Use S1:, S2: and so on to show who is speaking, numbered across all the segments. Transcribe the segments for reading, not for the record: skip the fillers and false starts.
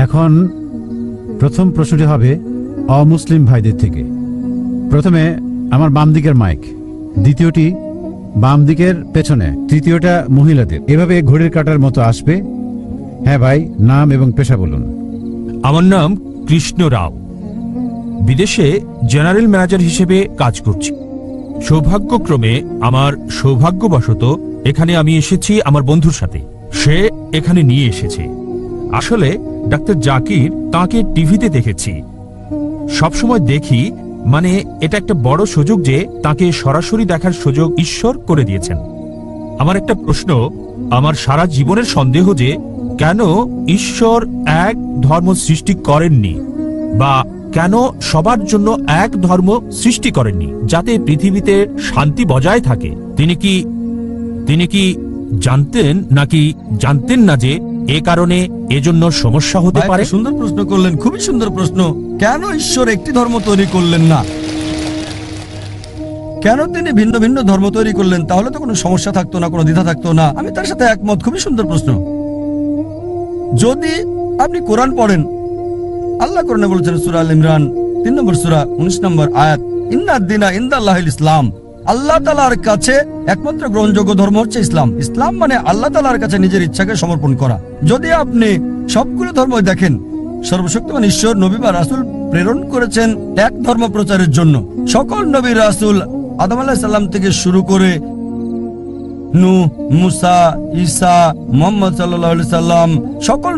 S1: এখন প্রথম প্রশ্নটি হবে অমুসলিম ভাইদের থেকে। প্রথমে আমার বাম দিকের মাইক, দ্বিতীয়টি বাম দিকের পেছনে, তৃতীয়টা মহিলাদের। এভাবে ঘড়ির কাঁটার মতো আসবে। হ্যাঁ ভাই, নাম এবং পেশা বলুন।
S2: আমার নাম কৃষ্ণ রাও, বিদেশে জেনারেল ম্যানেজার হিসেবে কাজ করছি। সৌভাগ্যক্রমে আমার সৌভাগ্যবশত এখানে আমি এসেছি আমার বন্ধুর সাথে, সে এখানে নিয়ে এসেছে। আসলে ডাক্তার জাকির তাকে টিভিতে দেখেছি, সবসময় দেখি, মানে এটা একটা বড় সুযোগ যে তাকে সরাসরি দেখার সুযোগ ঈশ্বর করে দিয়েছেন। আমার একটা প্রশ্ন, আমার সারা জীবনের সন্দেহ যে কেন ঈশ্বর এক ধর্ম সৃষ্টি করেননি, বা কেন সবার জন্য এক ধর্ম সৃষ্টি করেননি যাতে পৃথিবীতে শান্তি বজায় থাকে। তিনি কি জানতেন নাকি জানতেন না যে এ কারণে এজন্য সমস্যা হতে পারে?
S3: সুন্দর প্রশ্ন করলেন, খুবই সুন্দর প্রশ্ন। কেন ঈশ্বর একটি ধর্ম তৈরি করলেন না, কেন তিনি ভিন্ন ভিন্ন ধর্ম তৈরি করলেন? তাহলে তো কোনো সমস্যা থাকতো না, কোনো দ্বিধা থাকতো না। আমি তার সাথে একমত, খুবই সুন্দর প্রশ্ন। যদি আপনি কোরআন পড়েন, আল্লাহ কোরআনে বলেছেন সূরা আল ইমরান 3 নম্বর সূরা 19 নম্বর আয়াত, ইন্নাদ দীনা ইনদাল্লাহিল ইসলাম, আল্লাহ তাআলার কাছে একমাত্র গ্রহণযোগ্য ধর্ম হচ্ছে ইসলাম। ইসলাম মানে আল্লাহ তাআলার কাছে নিজের ইচ্ছাকে সমর্পণ করা। যদি আপনি সবগুলো ধর্ম দেখেন, সর্বশক্তিমান ঈশ্বর নবী বা রাসূল প্রেরণ করেছেন এক ধর্ম প্রচারের জন্য। সকল নবী রাসূল আদম আলাইহিস সালাম থেকে শুরু করে নূহ, মুসা, ঈসা, মুহাম্মদ সাল্লাল্লাহু আলাইহি সাল্লাম, সকল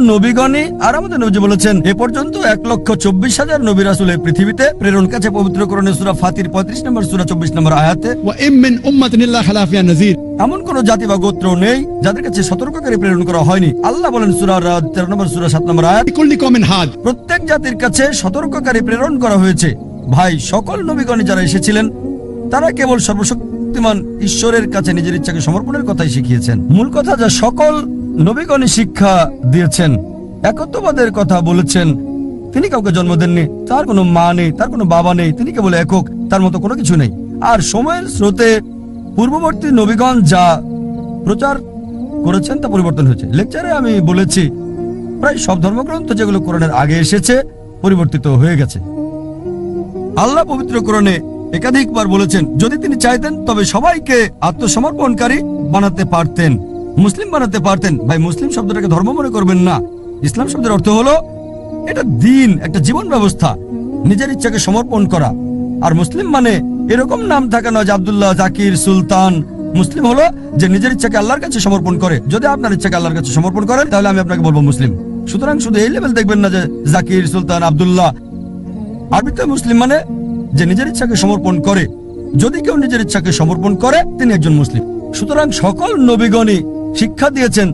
S3: নবীগণই আর আমাদের নবী বলেছেন এ পর্যন্ত 1,24,000 নবী রাসূল এই পৃথিবীতে প্রেরণ কাছে পবিত্র কোরআনের সূরা ফাতির 35 নম্বর সূরা 24 নম্বর আয়াতে, ওয়া ইম মিন উম্মাতিন ইল্লা খালা ফিহা নাযীর, এমন কোন জাতি বা গোত্র নেই যাদের কাছে সতর্ককারী প্রেরণ করা হয়নি। আল্লাহ বলেন সূরা রাদ 13 নম্বর সূরা 7 নম্বর আয়াত, কুল্লি কওমিন হাদ, প্রত্যেক জাতির কাছে সতর্ককারী প্রেরণ করা হয়েছে। ভাই, সকল নবীগণ যারা এসেছিলেন তারা কেবল সর্বশক্তিমান ঈশ্বরের কাছে নিজের ইচ্ছাকে সমর্পণের কথাই শিখিয়েছেন। মূল কথা যা সকল নবীগণই শিক্ষা দিয়েছেন, একত্ববাদের কথা বলেছেন। তিনি কাউকে জন্ম দেননি, তার কোনো মা নেই, তার কোনো বাবা নেই, তিনি কেবল একক, তার মতো কোনো কিছু নেই। আর সময়ের স্রোতে পূর্ববর্তী নবীগণ যা প্রচার করেছেন তা পরিবর্তন হয়েছে। লেকচারে আমি বলেছি প্রায় সব ধর্মগ্রন্থ যেগুলো কোরআনের আগে এসেছে পরিবর্তিত হয়ে গেছে। আল্লাহ পবিত্র কোরআনে একাধিকবার বলেছেন যদি তিনি চাইতেন তবে সবাইকে আত্মসমর্পণকারী বানাতে পারতেন, মুসলিম বানাতে পারতেন। ভাই, মুসলিম শব্দটাকে ধর্ম মনে করবেন না। ইসলাম শব্দের অর্থ হলো এটা দিন, একটা জীবন ব্যবস্থা, নিজের ইচ্ছাকে সমর্পণ করা। আর মুসলিম মানে এরকম নাম থাকা নয় যে আব্দুল্লাহ, জাকির, সুলতান। মুসলিম হলো যে নিজের ইচ্ছাকে আল্লাহর কাছে সমর্পণ করে। যদি আপনার ইচ্ছাকে আল্লাহর কাছে সমর্পণ করেন তাহলে আমি আপনাকে বলবো মুসলিম। সুতরাং শুধু এই লেভেল দেখবেন না যে জাকির, সুলতান, আব্দুল্লাহ। আরবিতে মুসলিম মানে যে নিজের ইচ্ছাকে সমর্পণ করে। যদি কেউ নিজের ইচ্ছাকে সমর্পণ করে তিনি একজন মুসলিম। সুতরাং সকল নবীগণই শিক্ষা দিয়েছেন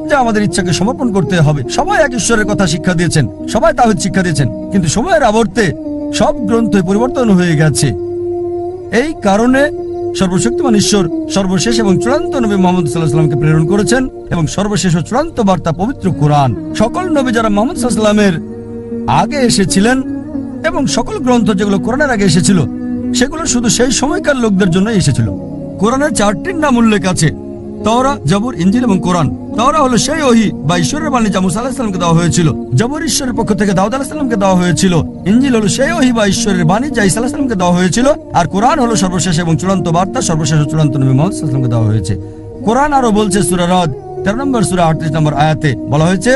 S3: যে আমাদের ইচ্ছাকে সমর্পণ করতে হবে। সবাই এক ঈশ্বরের কথা শিক্ষা দিয়েছেন, সবাই তাওহীদ শিক্ষা দিয়েছেন, কিন্তু সময়ের আবর্তে সব গ্রন্থই পরিবর্তন হয়ে গেছে। এই কারণে সর্বশক্তিমান ঈশ্বর সর্বশেষ এবং চূড়ান্ত নবী মুহাম্মদ সাল্লাল্লাহু আলাইহি ওয়াসাল্লামকে প্রেরণ করেছেন, এবং সর্বশেষ ও চূড়ান্ত বার্তা পবিত্র কোরআন। সকল নবী যারা মুহাম্মদ সাল্লাল্লাহু আলাইহি ওয়াসাল্লামের আগে এসেছিলেন এবং সকল গ্রন্থ যেগুলো কোরআনের আগে এসেছিল সেগুলো শুধু সেই সময়কার লোকদের জন্য এসেছিল। কোরআনের 4টির নাম উল্লেখ আছে, তাওরাত, জবুর, ইনজিল এবং কোরআন। তাওরাত হলো সেই ওহী বা ঈশ্বরের বাণী যা মুসা আলাইহিস সালামকে দেওয়া হয়েছিল। জবুর ঈশ্বরের পক্ষ থেকে দাউদ আলাইহিস সালামকে দেওয়া হয়েছিল। ইনজিল হলো সেই ওহী বা ঈশ্বরের বাণী যা ঈসা আলাইহিস সালামকে দেওয়া হয়েছিল। আর কোরআন হলো সর্বশেষ এবং চূড়ান্ত বার্তা, সর্বশেষ ও চূড়ান্ত নবী মুহাম্মদ সাল্লাল্লাহু আলাইহি ওয়াসাল্লামকে দেওয়া হয়েছে। কোরআন আরো বলছে সূরা রাদ 13 নম্বর সূরা 38 নম্বর আয়াতে বলা হয়েছে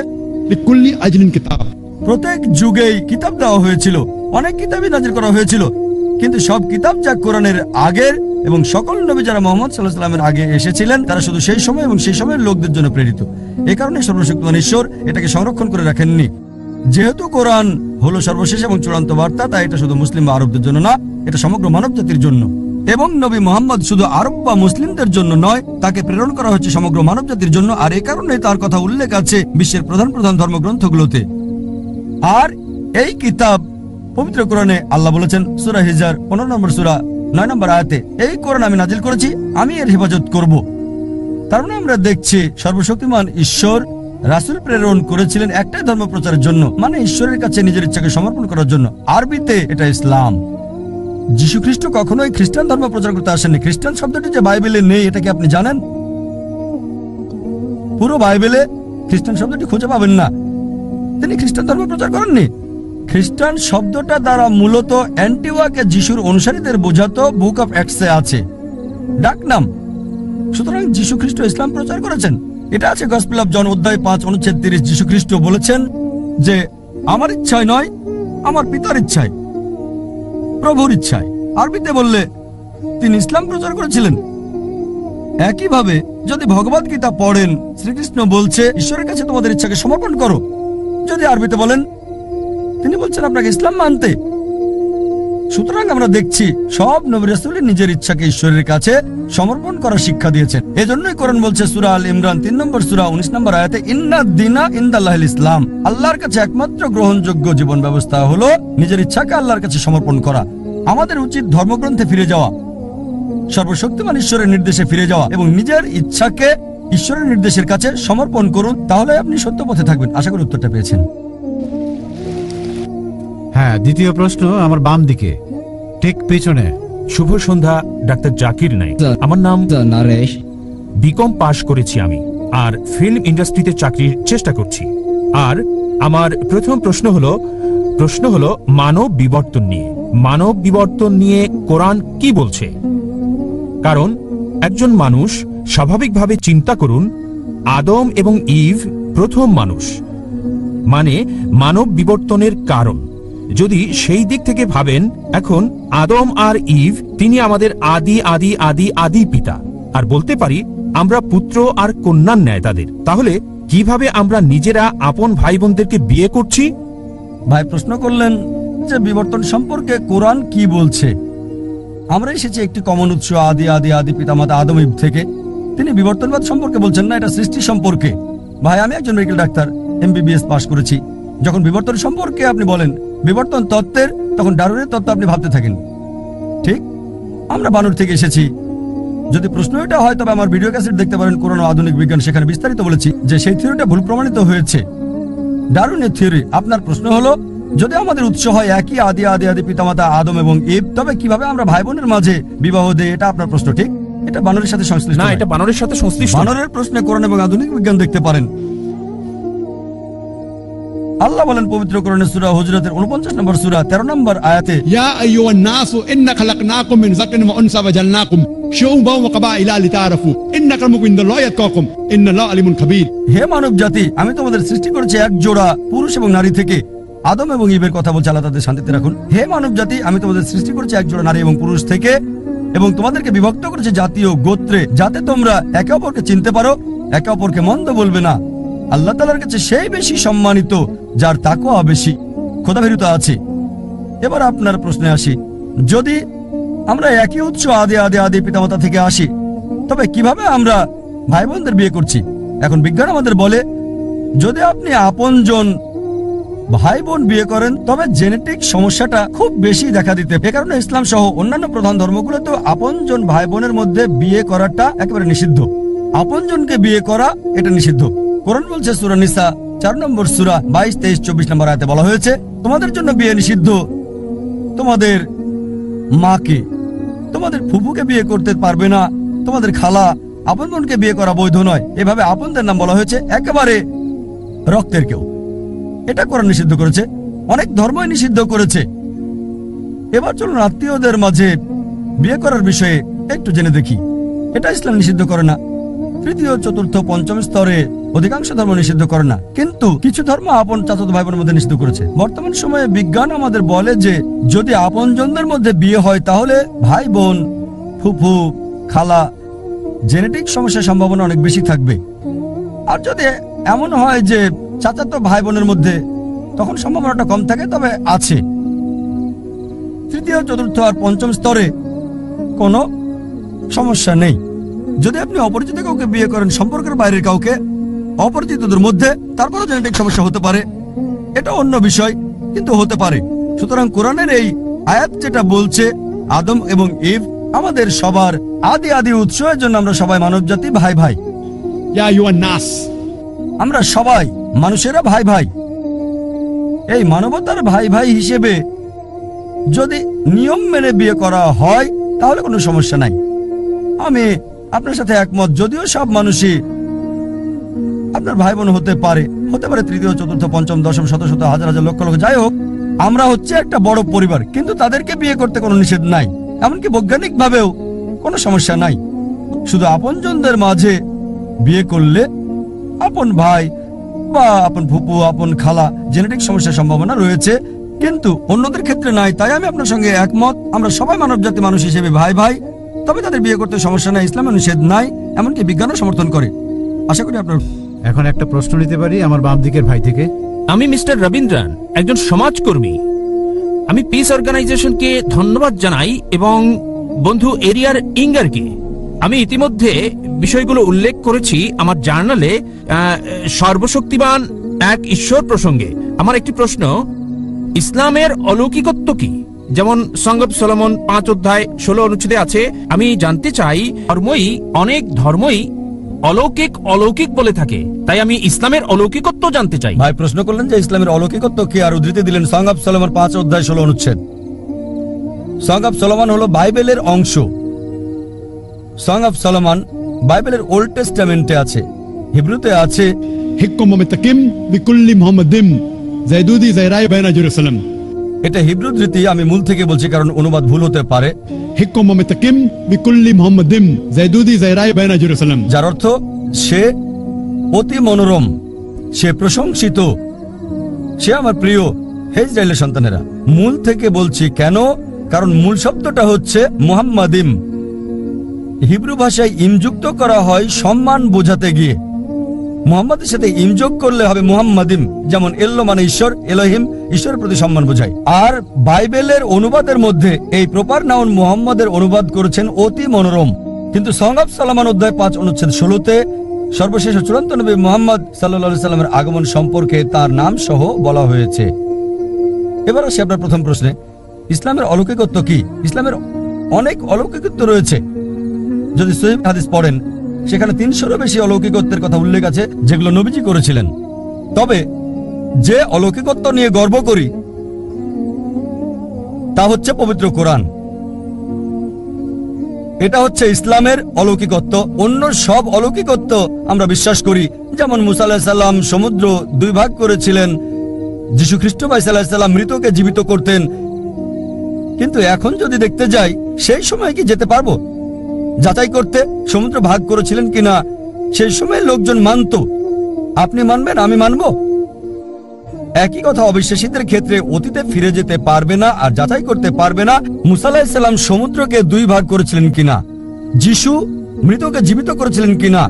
S3: লিকুল্লি আজলিন কিতাব, প্রত্যেক যুগেই কিতাব দেওয়া হয়েছিল, অনেক কিতাবই নাযিল করা হয়েছিল, কিন্তু সব কিতাব যা কোরআনের আগের এবং সকল নবী যারা মুহাম্মদ সাল্লাল্লাহু আলাইহি ওয়াসাল্লামের আগে এসেছিলেন তারা শুধু সেই সময় এবং সেই সময়ের লোকদের জন্য প্রেরিত। এই কারণে সর্বশক্তিমান ঈশ্বর এটাকে সংরক্ষণ করে রাখেননি। যেহেতু কোরআন হলো সর্বশেষ এবং চূড়ান্ত বার্তা, তাই এটা শুধু মুসলিম বা আরবদের জন্য না, এটা সমগ্র মানব জাতির জন্য। এবং নবী মুহাম্মদ শুধু আরব বা মুসলিমদের জন্য নয়, তাকে প্রেরণ করা হচ্ছে সমগ্র মানব জাতির জন্য। আর এই কারণে তার কথা উল্লেখ আছে বিশ্বের প্রধান প্রধান ধর্মগ্রন্থগুলোতে। আর এই কিতাব পবিত্র কোরআনে আল্লাহ বলেছেন সূরা হিজর 15 নম্বর সূরা 9 নম্বর আয়াতে, এই কোরআন আমি নাজিল করেছি, আমি এর হেফাজত করব। তার মানে আমরা দেখছি সর্বশক্তিমান ঈশ্বর রাসূল প্রেরণ করেছিলেন একটাই ধর্ম প্রচারের জন্য, মানে ঈশ্বরের কাছে নিজের ইচ্ছাকে সমর্পণ করার জন্য। আরবিতে এটা ইসলাম। যীশু খ্রিস্ট কখনোই খ্রিস্টান ধর্ম প্রচার করতে আসেননি। খ্রিস্টান শব্দটি যে বাইবেলে নেই এটা কি আপনি জানেন? পুরো বাইবেলে খ্রিস্টান শব্দটি খুঁজে পাবেন না। তিনি খ্রিস্টান ধর্ম প্রচার করেননি। খ্রিস্টান শব্দটা দ্বারা মূলত অ্যান্টিওয়াকে যিশুর অনুসারীদের বোঝাতো বুক অফ অ্যাক্টসে আছে ডাকনাম। সুতরাং যিশু খ্রিস্ট ইসলাম প্রচার করেছেন। এটা আছে গসপেল অফ জন অধ্যায় 5 অনুচ্ছেদ 30। যিশু খ্রিস্ট বলেছেন যে আমার ইচ্ছায় নয়, আমার পিতার ইচ্ছায়, প্রভুর ইচ্ছায়। আরবিতে বললে তিনি ইসলাম প্রচার করেছিলেন। একইভাবে যদি ভগবদ গীতা পড়েন, শ্রীকৃষ্ণ বলছে ঈশ্বরের কাছে তোমাদের ইচ্ছাকে সমর্পণ করো। যদি আরবিতে বলেন, তিনি বলছেন আপনাকে ইসলাম মানতে। সুতরাং আমরা দেখছি সব নবী রাসূল নিজের ইচ্ছাকে ঈশ্বরের কাছে সমর্পণ করার শিক্ষা দিয়েছেন। এজন্যই কোরআন বলছে সূরা আল ইমরান 3 নম্বর সূরা 19 নম্বর আয়াতে, ইন্নাদ দীনা ইনদাল্লাহিল ইসলাম। আল্লাহর কাছে একমাত্র গ্রহণযোগ্য জীবন ব্যবস্থা হলো নিজের ইচ্ছাকে আল্লাহর কাছে সমর্পণ করা। আমাদের উচিত ধর্মগ্রন্থে ফিরে যাওয়া, সর্বশক্তিমান ঈশ্বরের নির্দেশে ফিরে যাওয়া এবং নিজের ইচ্ছাকে ঈশ্বরের নির্দেশের কাছে সমর্পণ করুন। তাহলে আপনি সত্য পথে থাকবেন। আশা করি উত্তরটা পেয়েছেন।
S1: হ্যাঁ, দ্বিতীয় প্রশ্ন আমার বাম দিকে, ঠিক পেছনে।
S2: শুভ সন্ধ্যা ডাক্তার জাকির নাইক। আমার নাম
S4: নরেশ।
S2: বিকম পাশ করেছি আমি, আর ফিল্ম ইন্ডাস্ট্রিতে চাকরির চেষ্টা করছি। আর আমার প্রথম প্রশ্ন হলো মানব বিবর্তন নিয়ে। মানব বিবর্তন নিয়ে কোরআন কি বলছে? কারণ একজন মানুষ স্বাভাবিকভাবে চিন্তা করুন, আদম এবং ইভ প্রথম মানুষ, মানে মানব বিবর্তনের কারণ। যদি সেই দিক থেকে ভাবেন, এখন আদম আর ইভ তিনি আমাদের আদি আদি আদি আদি পিতা, আর বলতে পারি আমরা পুত্র আর কন্যার ন্যায় তাদের। তাহলে কিভাবে আমরা নিজেরা আপন ভাই বোনদেরকে বিয়ে করছি?
S3: ভাই প্রশ্ন করলেন যে বিবর্তন সম্পর্কে কোরআন কি বলছে। আমরা এসেছি একটি কমন উৎস, আদি আদি আদি পিতামাতা আদম ইভ থেকে। তিনি বিবর্তনবাদ সম্পর্কে বলছেন না, এটা সৃষ্টি সম্পর্কে। ভাই আমি একজন মেডিকেল ডাক্তার, MBBS পাশ করেছি। যখন বিবর্তন সম্পর্কে আপনি বলেন বিবর্তন তত্ত্বের, তখন ডারউইনের তত্ত্ব আপনি ভাবতে থাকেন। ঠিক, আমরা বানর থেকে এসেছি। যদি প্রশ্ন এটা হয় তবে আমার ভিডিও ক্যাসেট দেখতে পারেন, কোরআন ও আধুনিক বিজ্ঞান, সেখানে বিস্তারিত বলেছি যে সেই থিওরিটা ভুল প্রমাণিত হয়েছে, ডারউইনের থিওরি। আপনার প্রশ্ন হলো যদি আমাদের উৎস হয় একই আদি আদি আদি পিতামাতা আদম এবং ইভ, তবে কিভাবে আমরা ভাই বোনের মাঝে বিবাহ দেই? এটা আপনার প্রশ্ন। ঠিক, এটা বানরের সাথে সংশ্লিষ্ট
S2: না,
S3: নয়।
S2: এটা বানরের সাথে সংশ্লিষ্ট।
S3: বানরের প্রশ্নে কোরআন এবং আধুনিক বিজ্ঞান দেখতে পারেন। আল্লাহ বলেন পবিত্র কোরআনের সূরা হুজরাতের 49 নম্বর সূরা 13 নম্বর আয়াতে,
S5: يا أيها الناس إنا خلقناكم من ذكر وأنثى وجعلناكم شعوبا وقبائل لتعارفوا إن أكرمكم عند الله أتقاكم إن الله عليم خبير।
S3: হে মানব জাতি, আমি তোমাদের সৃষ্টি করেছি এক জোড়া পুরুষ এবং নারী থেকে। আদম এবং ইভের কথা বলছে, আল্লাহ তাদের শান্তিতে রাখুন। হে মানব জাতি, আমি তোমাদের সৃষ্টি করেছি এক জোড়া নারী এবং পুরুষ থেকে, এবং তোমাদেরকে বিভক্ত করেছে জাতি ও গোত্রে, যাতে তোমরা একে অপরকে চিনতে পারো, একে অপরকে মন্দ বলবে না। আল্লাহ তাআলার কাছে সেই বেশি সম্মানিত যার তাকওয়া বেশি, খোদাভীরুতা আছে। এবার আপনার প্রশ্নে আসি, যদি আমরা একই উৎস আদি আদি আদি পিতামাতা থেকে আসি, তবে কিভাবে আমরা ভাই বোনদের বিয়ে করছি? এখন বিজ্ঞান আমাদের বলে যদি আপনি আপনজন ভাই বোন বিয়ে করেন তবে জেনেটিক সমস্যাটা খুব বেশি দেখা দিতে। এ কারণে ইসলাম সহ অন্যান্য প্রধান ধর্মগুলোতেও আপনজন ভাই বোনের মধ্যে বিয়ে করাটা একেবারে নিষিদ্ধ। আপনজনকে বিয়ে করা এটা নিষিদ্ধ। কোরআন বলছে সূরা নিসা 4 নম্বর সূরা 22, 23, 24 নম্বর আয়াতে বলা হয়েছে তোমাদের জন্য বিয়ে নিষিদ্ধ তোমাদের মাকে, তোমাদের ফুফুকে বিয়ে করতে পারবে না, তোমাদের খালা, আপন বোনকে বিয়ে করা বৈধ নয়। এভাবে আপনদের নাম বলা হয়েছে, একেবারে রক্তের কেউ। এটা কোরআন নিষিদ্ধ করেছে, অনেক ধর্মই নিষিদ্ধ করেছে। এবার চলুন আত্মীয়দের মাঝে বিয়ে করার বিষয়ে একটু জেনে দেখি। এটা ইসলাম নিষিদ্ধ করে না। তৃতীয়, চতুর্থ, পঞ্চম স্তরে অধিকাংশ ধর্ম নিষিদ্ধ করে না, কিন্তু কিছু ধর্ম আপন চাচাতো ভাই বোনের মধ্যে নিষিদ্ধ করেছে। বর্তমান সময়ে বিজ্ঞান আমাদের বলে যে যদি আপনজনদের মধ্যে বিয়ে হয় তাহলে ভাই বোন, ফুফু, খালা, জেনেটিক সমস্যার সম্ভাবনা অনেক বেশি থাকবে। আর যদি এমন হয় যে চাচাতো ভাই বোনের মধ্যে, তখন সম্ভাবনাটা কম থাকে, তবে আছে। তৃতীয়, চতুর্থ আর পঞ্চম স্তরে কোনো সমস্যা নেই। যদি আপনি অপরিচিত কাউকে বিয়ে করেন, সম্পর্কের বাইরের কাউকে, অপরিচিতদের মধ্যে, তারপরও জেনেটিক সমস্যা হতে পারে, এটা অন্য বিষয়, কিন্তু হতে পারে। সুতরাং কোরআনের এই আয়াত যেটা বলছে আদম এবং ইভ আমাদের সবার আদি আদি উৎস, এর জন্য আমরা সবাই মানবজাতি ভাই ভাই।
S5: يا أيها الناس
S3: আমরা সবাই মানুষেরা ভাই ভাই। এই মানবতার ভাই ভাই হিসেবে যদি নিয়ম মেনে বিয়ে করা হয় তাহলে কোনো সমস্যা নাই। আমি আপনার সাথে একমত, যদিও সব মানুষই আপনার ভাই বোন হতে পারে তৃতীয়, চতুর্থ, পঞ্চম, দশম, শত শত, হাজার হাজার, লক্ষ লক্ষ, যাই হোক, আমরা হচ্ছে একটা বড় পরিবার, কিন্তু তাদেরকে বিয়ে করতে কোনো নিষেধ নাই, এমনকি বৈজ্ঞানিক ভাবেও কোনো সমস্যা নাই। শুধু আপনজনদের মাঝে বিয়ে করলে আপন ভাই বা আপন ফুপু, আপন খালা, জেনেটিক সমস্যার সম্ভাবনা রয়েছে, কিন্তু অন্যদের ক্ষেত্রে নাই। তাই আমি আপনার সঙ্গে একমত, আমরা সবাই মানবজাতি মানুষ হিসেবে ভাই ভাই, তবে তাদের বিয়ে করতে সমস্যা নাই, ইসলামে নিষেধ নাই, এমনকি বিজ্ঞানও সমর্থন করে। আশা করি আপনার।
S1: এখন একটা প্রশ্ন নিতে পারি আমার বাম দিকের ভাই থেকে।
S2: আমি মিস্টার রবীন্দ্রন, একজন সমাজকর্মী। আমি পিস অর্গানাইজেশনকে ধন্যবাদ জানাই এবং বন্ধু এরিয়ার ইঙ্গারকে। আমি ইতিমধ্যে বিষয়গুলো উল্লেখ করেছি আমার জার্নালে সর্বশক্তিমান এক ঈশ্বর প্রসঙ্গে। আমার একটি প্রশ্ন, ইসলামের অলৌকিকত্ব কি? যেমন সং অফ সলোমন 5 অধ্যায় 16 অনুচ্ছেদে আছে। আমি জানতে চাই, অনেক ধর্মই অলৌকিক বলে থাকে, তাই আমি ইসলামের অলৌকিকত্ব জানতে চাই।
S3: ভাই প্রশ্ন করলেন যে ইসলামের অলৌকিকত্ব কি, আর উদ্ধৃতি দিলেন সং অফ সলোমন 5 অধ্যায় 16 অনুচ্ছেদ। সং অফ সলোমন হলো বাইবেলের অংশ। সং অফ সলোমন বাইবেলের ওল্ড টেস্টামেন্টে আছে, হিব্রুতে আছে।
S5: حكم ومتكم بكل محمد زيدودي زيراي بين جيروسلم
S3: এটা হিব্রু ধৃতি, আমি মূল থেকে বলছি কারণ অনুবাদ ভুল হতে পারে।
S5: حكم ومتكم بكل محمد زيدودي زيراي بين جيروسلم,
S3: যার অর্থ সে অতি মনোরম, সে প্রশংসিত, সে আমার প্রিয়। হে ইসরায়েলের সন্তানেরা, মূল থেকে বলছি কেন? কারণ মূল শব্দটা হচ্ছে মুহাম্মাদিম। হিব্রু ভাষায় ইমযুক্ত করা হয় সম্মান বোঝাতে গিয়ে। মুহাম্মাদের সাথে ইমযোগ করলে হবে মুহাম্মাদিম, যেমন এল্লো মানে ঈশ্বর, এলোহিম ঈশ্বরের প্রতি সম্মান বোঝায়। আর বাইবেলের অনুবাদের মধ্যে এই প্রপার নাউন মুহাম্মাদের অনুবাদ করেছেন অতি মনোরম। কিন্তু সং অফ সলোমন অধ্যায় 5 অনুচ্ছেদ 16-তে সর্বশেষ চূড়ান্ত নবী মুহাম্মদ সাল্লাল্লাহু আলাইহি সাল্লামের আগমন সম্পর্কে তার নাম সহ বলা হয়েছে। এবার আসি আপনার প্রথম প্রশ্নে, ইসলামের অলৌকিকত্ব কি? ইসলামের অনেক অলৌকিকত্ব রয়েছে। যদি সহিহ হাদিস পড়েন, সেখানে 300-এরও বেশি অলৌকিকত্বের কথা উল্লেখ আছে, যেগুলো নবীজি করেছিলেন। তবে যে অলৌকিকত্ব নিয়ে গর্ব করি তা হচ্ছে পবিত্র কোরআন। এটা হচ্ছে ইসলামের অলৌকিকত্ব। অন্য সব অলৌকিকত্ব আমরা বিশ্বাস করি, যেমন মুসা আলাইহিস সালাম সমুদ্র 2 ভাগ করেছিলেন, যীশু খ্রিস্ট আলাইহিস সালাম মৃতকে জীবিত করতেন। কিন্তু এখন যদি দেখতে যাই, সেই সময় কি যেতে পারবো যাচাই করতে সমুদ্র ভাগ করেছিলেন কিনা? সেই সময় লোকজন মানত, আপনি মানবেন, আমি মানব। একই কথা অবিশ্বাসীদের ক্ষেত্রে অতীতে ফিরে যেতে পারবে না আর যাচাই করতে পারবে না মুসা আলাইহিস সালাম সমুদ্রকে 2 ভাগ করেছিলেন কিনা, যিশু মৃতকে জীবিত করেছিলেন কিনা,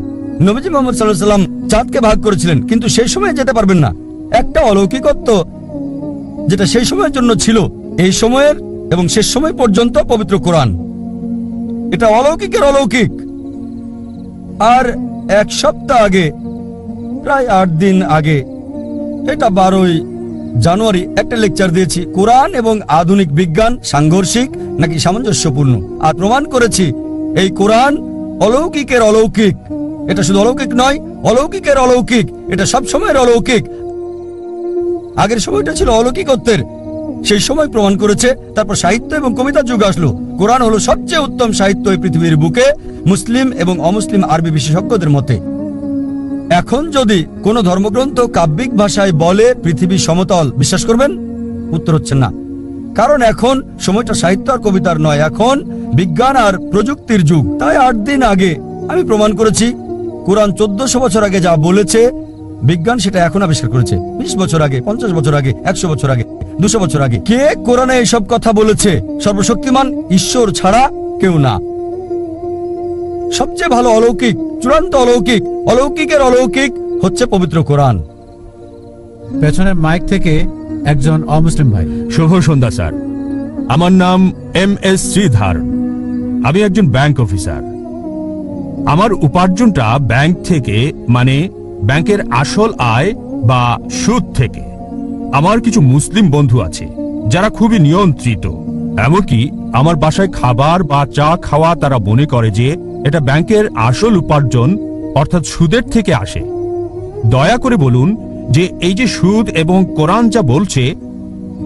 S3: নবীজি মুহাম্মদ সাল্লাল্লাহু আলাইহি সাল্লাম চাঁদকে ভাগ করেছিলেন, কিন্তু সেই সময় যেতে পারবেন না। একটা অলৌকিকত্ব যেটা সেই সময়ের জন্য ছিল, এই সময়ের এবং শেষ সময় পর্যন্ত পবিত্র কোরআন। এটা অলৌকিকের অলৌকিক। আর 1 সপ্তাহ আগে, প্রায় 8 দিন আগে, এটা 12ই জানুয়ারি একটা লেকচার দিয়েছি, কোরআন এবং আধুনিক বিজ্ঞান সাংঘর্ষিক নাকি সামঞ্জস্যপূর্ণ। আর প্রমাণ করেছি এই কোরআন অলৌকিকের অলৌকিক। এটা শুধু অলৌকিক নয়, অলৌকিকের অলৌকিক। এটা সব সময়ের অলৌকিক। আগের সময়টা ছিল অলৌকিকত্বের, সেই সময় প্রমাণ করেছে। তারপর সাহিত্য এবং কবিতার যুগ আসলো। কোরআন হলো সবচেয়ে উত্তম সাহিত্য এই পৃথিবীর বুকে, মুসলিম এবং অমুসলিম আরবি বিশেষজ্ঞদের মতে। এখন যদি কোনো ধর্মগ্রন্থ কাব্যিক ভাষায় বলে পৃথিবী সমতল, বিশ্বাস করবেন? উত্তর হচ্ছে না। কারণ এখন সময়টা সাহিত্য আর কবিতার নয়, এখন বিজ্ঞান আর প্রযুক্তির যুগ। তাই 8 দিন আগে আমি প্রমাণ করেছি কোরআন 1400 বছর আগে যা বলেছে, বিজ্ঞান সেটা এখন আবিষ্কার করেছে। 20 বছর আগে, 50 বছর আগে, 100 বছর আগে, 200 বছর আগে। কে কোরআনে এইসব কথা বলেছে? সর্বশক্তিমান ঈশ্বর ছাড়া কেউ না। সবচেয়ে ভালো অলৌকিক, চূড়ান্ত অলৌকিক, অলৌকিকের অলৌকিক হচ্ছে পবিত্র কোরআন।
S1: পেছনের মাইক থেকে একজন অমুসলিম ভাই।
S2: শুভ সন্ধ্যা স্যার, আমার নাম MS শ্রীধর। আমি একজন ব্যাংক অফিসার। আমার উপার্জনটা ব্যাংক থেকে, মানে ব্যাংকের আসল আয় বা সুদ থেকে। আমার কিছু মুসলিম বন্ধু আছে যারা খুবই নিয়ন্ত্রিত। এমনকি আমার বাসায় খাবার বা চা খাওয়া তারা মনে করে যে এটা ব্যাংকের আসল উপার্জন, অর্থাৎ সুদের থেকে আসে। দয়া করে বলুন যে এই যে সুদ এবং কোরআন যা বলছে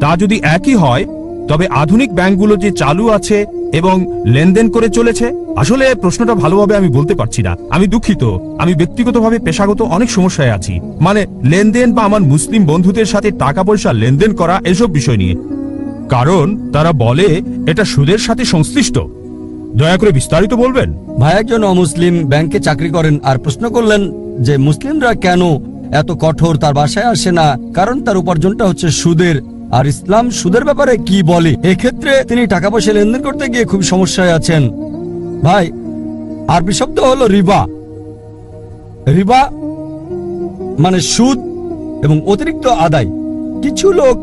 S2: তা যদি একই হয়, তবে আধুনিক ব্যাংকগুলো যে চালু আছে এবং লেনদেন করে চলেছে? আসলে প্রশ্নটা ভালোভাবে আমি বলতে পারছি না, আমি দুঃখিত। আমি ব্যক্তিগতভাবে পেশাগত অনেক সমস্যায় আছি, মানে লেনদেন বা আমার মুসলিম বন্ধুদের সাথে টাকা পয়সা লেনদেন করা এসব বিষয় নিয়ে, কারণ তারা বলে এটা সুদের সাথে সংশ্লিষ্ট। দয়া করে বিস্তারিত বলবেন।
S3: ভাই একজন অমুসলিম ব্যাংকে চাকরি করেন আর প্রশ্ন করলেন যে মুসলিমরা কেন এত কঠোর, তার বাসায় আসে না, কারণ তার উপার্জনটা হচ্ছে সুদের। আর ইসলাম সুদের ব্যাপারে কি বলে? এক্ষেত্রে তিনি টাকা পয়সা লেনদেন করতে গিয়ে খুব সমস্যায় আছেন। ভাই, আরবি শব্দ হলো রিবা। রিবা মানে সুদ এবং অতিরিক্ত আদায়। কিছু লোক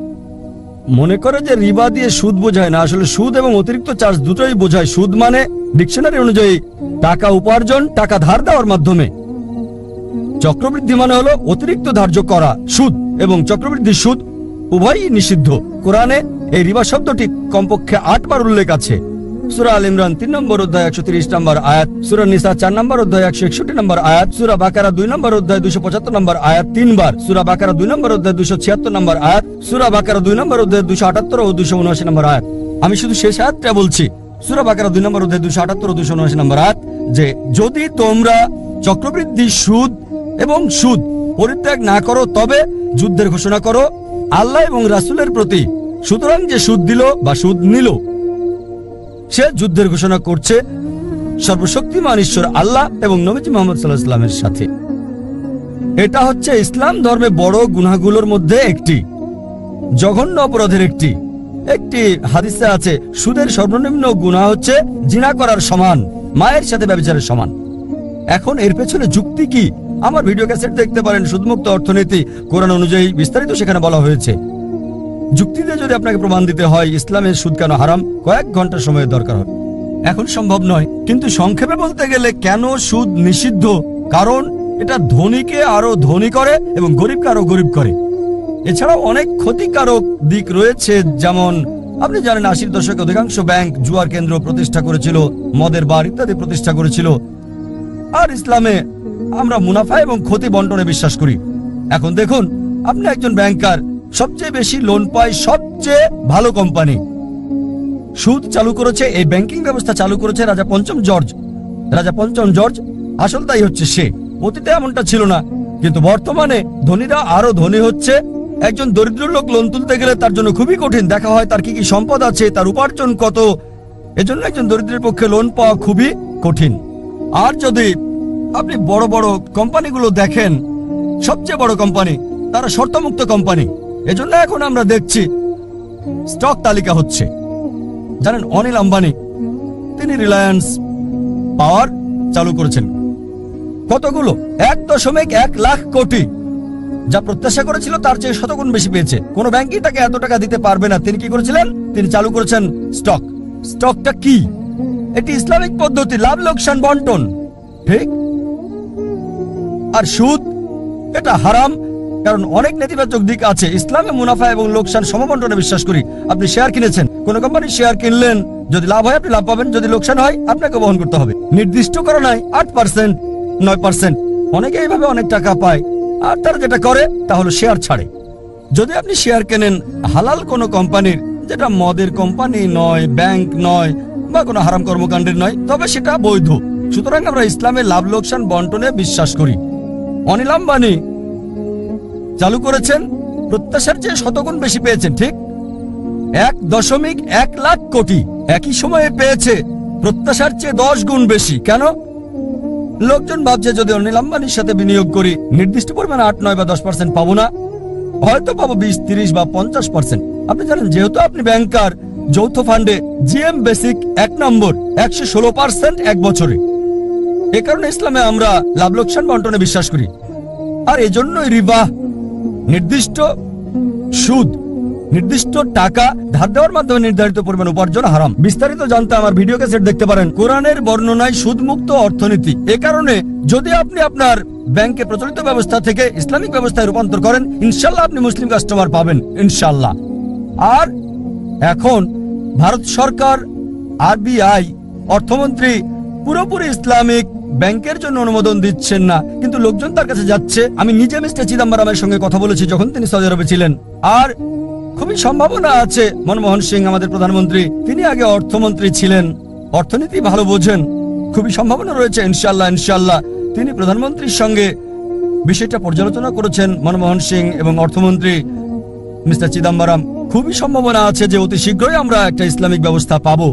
S3: মনে করে যে রিবা দিয়ে সুদ বোঝায় না, আসলে সুদ এবং অতিরিক্ত চার্জ দুটোই বোঝায়। সুদ মানে ডিকশনারি অনুযায়ী টাকা উপার্জন, টাকা ধার দেওয়ার মাধ্যমে। চক্রবৃদ্ধি মানে হলো অতিরিক্ত ধার্য করা সুদ, এবং চক্রবৃদ্ধি সুদ উভয়ই নিষিদ্ধ। কোরআনে এই রিবা শব্দটি কমপক্ষে 8 বার উল্লেখ আছে। সূরা আল ইমরান 3 নম্বর অধ্যায় 130 নম্বর আয়াত, সূরা নিসা 4 নম্বর অধ্যায় 161 নম্বর আয়াত, সূরা বাকারা 2 নম্বর অধ্যায় 275 নম্বর আয়াত 3 বার, সূরা বাকারা 2 নম্বর অধ্যায় 276 নম্বর আয়াত, সূরা বাকারা 2 নম্বর অধ্যায় 278 ও 279 নম্বর আয়াত। আমি শুধু শেষ আয়াতটা বলছি, সূরা বাকারা 2 নম্বর অধ্যায় 278 ও 279 নম্বর আয়াত, যে যদি তোমরা চক্রবৃদ্ধি সুদ এবং সুদ পরিত্যাগ না করো তবে যুদ্ধের ঘোষণা করো আল্লাহ এবং রাসূলের প্রতি। সুতরাং যে সুদ দিল বা সুদ নিল সে যুদ্ধের ঘোষণা করছে সর্বশক্তিমান ঈশ্বর আল্লাহ এবং নবীজি মুহাম্মদ সাল্লাল্লাহু আলাইহি ওয়াসাল্লামের সাথে। এটা হচ্ছে ইসলাম ধর্মে বড় গুনাহগুলোর মধ্যে একটি, জঘন্য অপরাধের একটি। একটি হাদিসে আছে সুদের সর্বনিম্ন গুনাহ হচ্ছে জিনা করার সমান, মায়ের সাথে ব্যভিচারের সমান। এখন এর পেছনে যুক্তি কি? আমার ভিডিও ক্যাসেট দেখতে পারেন, সুদমুক্ত অর্থনীতি, কোরআন অনুযায়ী বিস্তারিত সেখানে বলা হয়েছে। যুক্তিতে যদি আপনাকে প্রমাণ দিতে হয় ইসলামের সুদ কেন হারাম, কয়েক ঘন্টা সময়ের দরকার হবে। এখন সম্ভব নয়, কিন্তু সংক্ষেপে বলতে গেলে কেন সুদ নিষিদ্ধ? কারণ এটা ধনীকে আরো ধনী করে এবং গরিবকে আরো গরিব করে। এছাড়াও অনেক ক্ষতিকারক দিক রয়েছে, যেমন আপনি জানেন 80-র দশকে অধিকাংশ ব্যাংক জুয়ার কেন্দ্র প্রতিষ্ঠা করেছিল, মদের বার ইত্যাদি প্রতিষ্ঠা করেছিল। আর ইসলামে আমরা মুনাফা এবং ক্ষতি বন্টনে বিশ্বাস করি। এখন দেখুন, আপনি একজন ব্যাংকার, সবচেয়ে বেশি লোন পায় সবচেয়ে ভালো কোম্পানি। সুদ চালু করেছে, এই ব্যাংকিং ব্যবস্থা চালু করেছে রাজা পঞ্চম জর্জ। রাজা পঞ্চম জর্জ আসল তাই হচ্ছে সে। অতীতে এমনটা ছিল না, কিন্তু বর্তমানে ধনীরা আরো ধনী হচ্ছে। একজন দরিদ্র লোক লোন তুলতে গেলে তার জন্য খুবই কঠিন। দেখা হয় তার কি কি সম্পদ আছে, তার উপার্জন কত। এজন্য একজন দরিদ্রের পক্ষে লোন পাওয়া খুবই কঠিন। আর যদি আপনি বড় বড় কোম্পানিগুলো দেখেন, সবচেয়ে বড় কোম্পানি তারা শর্তমুক্ত কোম্পানি। এজন্য এখন আমরা দেখছি স্টক তালিকা হচ্ছে। জানেন অনিল আম্বানি, তিনি রিলায়েন্স পাওয়ার চালু করেছেন। কতগুলো? 1.1 লাখ কোটি। যা প্রত্যাশা করেছিল তার চেয়ে শতগুণ বেশি পেয়েছে। কোন ব্যাংকই তাকে এত টাকা দিতে পারবে না। তিনি কি করেছিলেন? তিনি চালু করেছেন স্টক। স্টকটা কি? এটি ইসলামিক পদ্ধতি, লাভ লোকসান বন্টন, ঠিক? আর সুদ এটা হারাম, কারণ অনেক নেতিবাচক দিক আছে। ইসলামে মুনাফা এবং লোকসান সমবন্টনে বিশ্বাস করি। আপনি শেয়ার কিনেছেন, কোন কোম্পানির শেয়ার কিনলেন, যদি লাভ হয় আপনি লাভ পাবেন, যদি লোকসান হয় আপনাকে বহন করতে হবে। নির্দিষ্ট করা নাই 8%, 9%। অনেকে এইভাবে অনেক টাকা পায়। আর তারা যেটা করে তা হলো শেয়ার ছাড়ে। যদি আপনি শেয়ার কেনেন হালাল কোনো কোম্পানির, যেটা মদের কোম্পানি নয়, ব্যাংক নয়, বা কোনো হারাম কর্মকাণ্ডের নয়, তবে সেটা বৈধ। সুতরাং আমরা ইসলামে লাভ লোকসান বন্টনে বিশ্বাস করি। অনিল আম্বানি চালু করেছেন, প্রত্যাশার চেয়ে শতগুণ বেশি পেয়েছেন, ঠিক? 1.1 লাখ কোটি একই সময়ে পেয়েছে, প্রত্যাশার চেয়ে 10 গুণ বেশি। কেন? লোকজন ভাবছে যদি অনিল আম্বানির সাথে বিনিয়োগ করি নির্দিষ্ট পরিমাণে 8, 9 বা 10% পাবো না, হয়তো পাবো 20, 30 বা 50%। আপনি জানেন যেহেতু আপনি ব্যাংকার, যৌথ ফান্ডে জিএম বেসিক 1 নম্বর 116% এক বছরে। এ কারণে ইসলামে আমরা লাভ লোকসান বন্টনে বিশ্বাস করি। আর এজন্যই রিবা, নির্দিষ্ট সুদ, নির্দিষ্ট টাকা ধার দেওয়ার মাধ্যমে নির্ধারিত পরিমাণ উপার্জন হারাম। বিস্তারিত জানতে আমার ভিডিও ক্যাসেট দেখতে পারেন। কোরআনের বর্ণনায় সুদমুক্ত অর্থনীতি। এ কারণে যদি আপনি আপনার ব্যাংকে প্রচলিত ব্যবস্থা থেকে ইসলামিক ব্যবস্থায় রূপান্তর করেন, ইনশাল্লাহ আপনি মুসলিম কাস্টমার পাবেন, ইনশাল্লাহ। আর এখন ভারত সরকার, আরবিআই, অর্থমন্ত্রী পুরোপুরি ইসলামিক ব্যাংকের জন্য অনুমোদন দিচ্ছেন না, কিন্তু লোকজন তার কাছে যাচ্ছে। আমি নিজে মিস্টার চিদাম্বরমের সঙ্গে কথা বলেছি যখন তিনি সৌদি আরবে ছিলেন। আর খুবই সম্ভাবনা আছে মনমোহন সিং, আমাদের প্রধানমন্ত্রী, তিনি আগে অর্থমন্ত্রী ছিলেন, অর্থনীতি ভালো বোঝেন, খুবই সম্ভাবনা রয়েছে ইনশাআল্লাহ ইনশাআল্লাহ। তিনি প্রধানমন্ত্রীর সঙ্গে বিষয়টা পর্যালোচনা করেছেন, মনমোহন সিং এবং অর্থমন্ত্রী মিস্টার চিদাম্বরম। খুবই সম্ভাবনা আছে যে অতি শীঘ্রই আমরা একটা ইসলামিক ব্যবস্থা পাবো।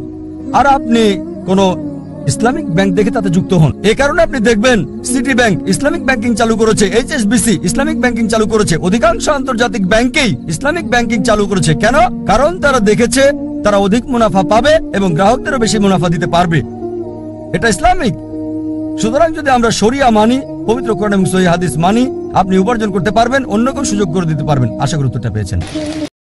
S3: আর আপনি কোনো ইসলামিক ব্যাংক দেখে তাতে যুক্ত হন। এই কারণে আপনি দেখবেন সিটি ব্যাংক ইসলামিক ব্যাংকিং চালু করেছে, এইচএসবিসি ইসলামিক ব্যাংকিং চালু করেছে, অধিকাংশ আন্তর্জাতিক ব্যাংকেই ইসলামিক ব্যাংকিং চালু করেছে। কেন? কারণ তারা দেখেছে তারা অধিক মুনাফা পাবে এবং গ্রাহকদেরও বেশি মুনাফা দিতে পারবে। এটা ইসলামিক। সুতরাং যদি আমরা শরিয়া মানি, পবিত্র কোরআন এবং সহিহ হাদিস মানি, আপনি উপার্জন করতে পারবেন, অন্য কেউ সুযোগ করে দিতে পারবেন। আশা করি উত্তরটা পেয়েছেন।